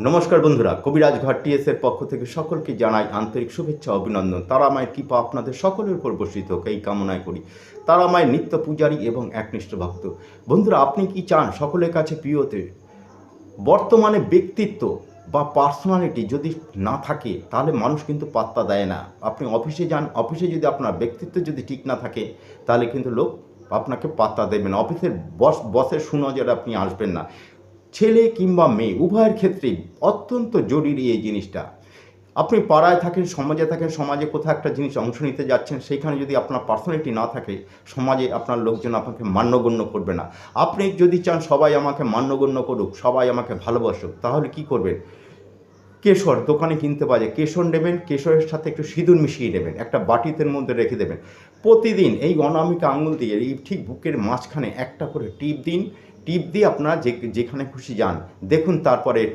নমস্কার বন্ধুরা, কবিরাজ ঘাট টিএসের পক্ষ থেকে সকলকে জানাই আন্তরিক শুভেচ্ছা অভিনন্দন। তারা মায়ের কৃপা আপনাদের সকলের উপর বর্ষিত হোক এই কামনায় করি। তারা মায়ের নিত্য পূজারী এবং একনিষ্ঠ ভক্ত। বন্ধুরা, আপনি কি চান সকলের কাছে প্রিয়তে? বর্তমানে ব্যক্তিত্ব বা পার্সোনালিটি যদি না থাকে তাহলে মানুষ কিন্তু পাত্তা দেয় না। আপনি অফিসে যান, অফিসে যদি আপনার ব্যক্তিত্ব যদি ঠিক না থাকে তাহলে কিন্তু লোক আপনাকে পাত্তা দেবে না। অফিসের বসের সুনজরে আপনি আসবেন না। ছেলে কিংবা মেয়ে উভয়ের ক্ষেত্রেই অত্যন্ত জরুরি এই জিনিসটা। আপনি পাড়ায় থাকেন, সমাজে থাকেন, সমাজে কোথাও একটা জিনিস অংশ নিতে যাচ্ছেন, সেইখানে যদি আপনার পার্সোনালিটি না থাকে সমাজে আপনার লোকজন আপনাকে মান্যগণ্য করবে না। আপনি যদি চান সবাই আমাকে মান্যগণ্য করুক, সবাই আমাকে ভালোবাসুক, তাহলে কি করবেন? কেশর দোকানে কিনতে পাওয়া যায়, কেশর নেবেন, কেশরের সাথে একটু সিঁদুর মিশিয়ে দেবেন, একটা বাটিতের মধ্যে রেখে দেবেন। প্রতিদিন এই অনামিকা আঙুল দিয়ে এই ঠিক বুকের মাঝখানে একটা করে টিপ দিন। টিপ দিয়ে আপনারা যেখানে খুশি যান, দেখুন তারপরে এর